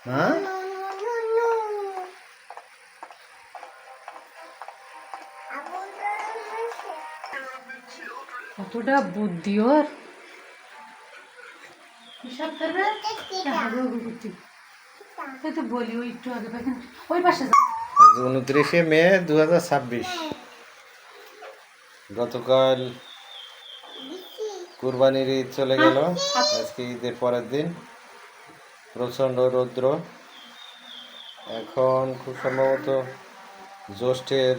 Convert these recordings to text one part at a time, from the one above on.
হ্যাঁ কতটা বুদ্ধি ওর। তো বলি ওই একটু আগে ওই পাশে 29 মে 2026 গতকাল কুরবানির ঈদ চলে গেল। আজকে ঈদের পরের দিন, প্রচণ্ড রৌদ্র। এখন খুব সম্ভবত জ্যৈষ্ঠের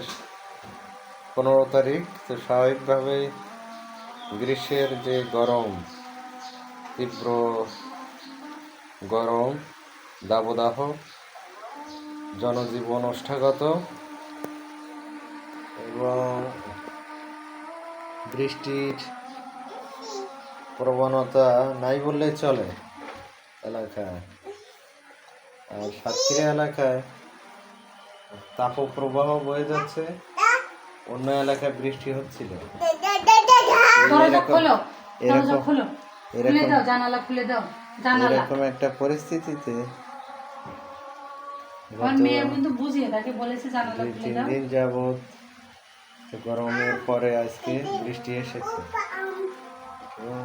15 তারিখ। তো স্বাভাবিকভাবেই গ্রীষ্মের যে গরম, তীব্র গরম, দাবদাহ, জনজীবন ওষ্ঠাগত এবং বৃষ্টির প্রবণতা নাই বললেই চলে এলাকায়। আর সাতক্ষীরা এলাকায় তাপপ্রবাহ বয়ে যাচ্ছে, অন্য এলাকায় বৃষ্টি হচ্ছিল। এরকম একটা পরিস্থিতিতে দুই তিন দিন যাবৎ গরমের পরে আজকে বৃষ্টি এসেছে এবং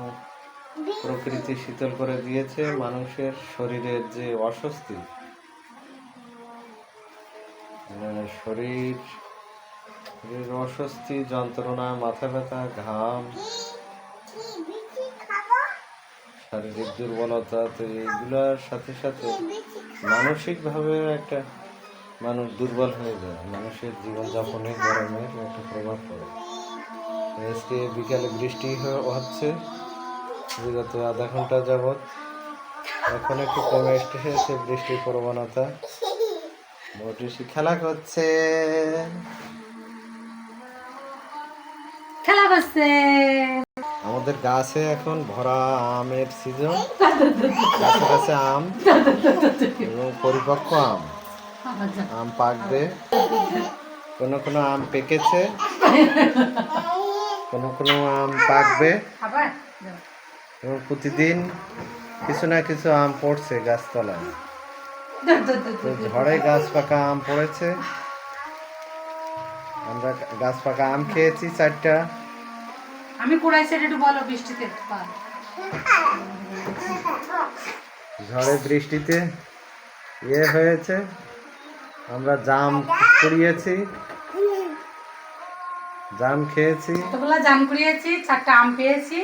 প্রকৃতি শীতল করে দিয়েছে। মানুষের শরীরের যে অস্বস্তি, শরীরের অস্বস্তি, যন্ত্রণা, মাথা ব্যথা, ঘাম, শারীরিক দুর্বলতা, তো এইগুলোর সাথে সাথে মানসিকভাবে একটা মানুষ দুর্বল হয়ে যায়। মানুষের জীবনযাপনে গরমের একটা প্রভাব পড়ে। আজকে বিকালে বৃষ্টি হচ্ছে বিগত আধা ঘন্টা যাবৎ। এখন একটু কমে এসেছে বৃষ্টির প্রবণতা। মোটিসি খেলা করছে। আমাদের গাছে এখন ভরা আমের সিজন। গাছে গাছে আম এবং পরিপক্ক আম। আম পাকবে, কোনো কোনো আম পেকেছে, কোনো কোনো আম পাকবে এবং প্রতিদিন কিছু না কিছু আম পড়ছে গাছতলায়। তো ঝড়ে গাছ পাকা আম পড়েছে। আমরা গাছ পাকা আম খেয়েছি 4টা। আমি কুড়াইছি, একটু বলো বৃষ্টিতে। ঝড়ে বৃষ্টিতে হয়েছে। আমরা জাম কুড়িয়েছি, জাম খেয়েছি। কতগুলা জাম কুড়িয়েছি, 4টা আম পেয়েছি,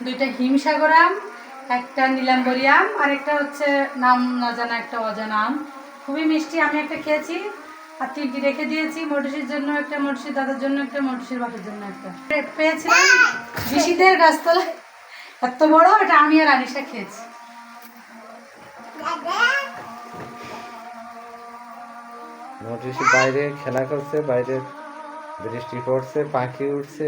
2টা হিমসাগর আম, একটা নীলাম্বরী আম, আর একটা হচ্ছে নাম না জানা একটা অজানা আম। খুবই মিষ্টি। আমি একটা খেয়েছি আর 3টি রেখে দিয়েছি, মটুসির জন্য একটা, মটুসির দাদার জন্য একটা, মটুসির বাপের জন্য একটা। পেয়েছিলাম বিশিদের গাছতলায়, এত বড়। এটা আমি আর আনিশা খেয়েছি। মটুসি বাইরে খেলা করছে, বাইরে বৃষ্টি পড়ছে, পাখি উঠছে,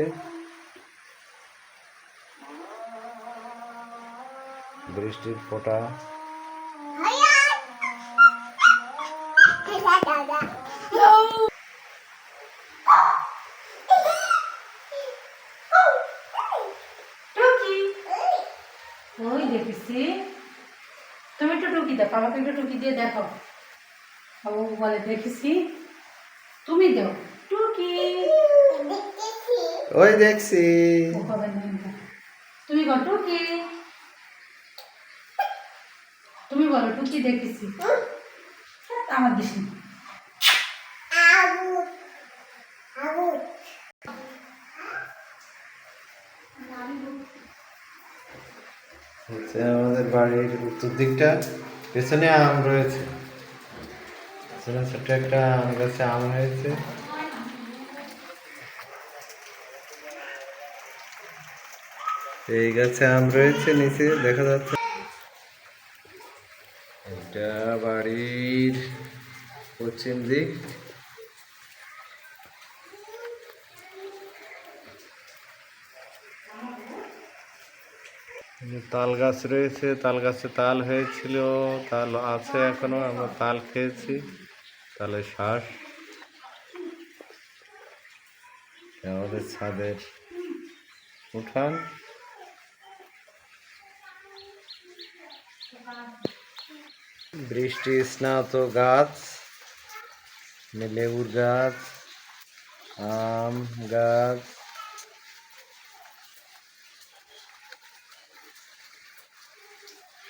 বৃষ্টির ফোঁটা। ওই দেখেছি, তুমি একটু টুকি দেখো, আমাকে একটু টুকি দিয়ে দেখো। বাবু বলে দেখেছি, তুমি দাও টুকি। ওই দেখছি, তুমি বলো টুকি, তুমি বলো টুকি দেখেছি। আমার দিস আমাদের বাড়ির উত্তর দিকটা পেছনে আম রয়েছে। পেছনে ছোট্ট একটা আম গাছে আম হয়েছে। এই গাছে আম রয়েছে, নিচে দেখা যাচ্ছে। এটা বাড়ির পশ্চিম দিক। তাল গাছ রয়েছে, তাল গাছে তাল হয়েছিল, তাল আছে এখনো। আমরা তাল খেয়েছি, তালের শ্বাস। আমাদের ছাদের উঠান। বৃষ্টি স্নাত গাছ, লেবুর গাছ, আম গাছ,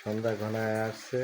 সন্ধ্যা ঘনায় আসছে।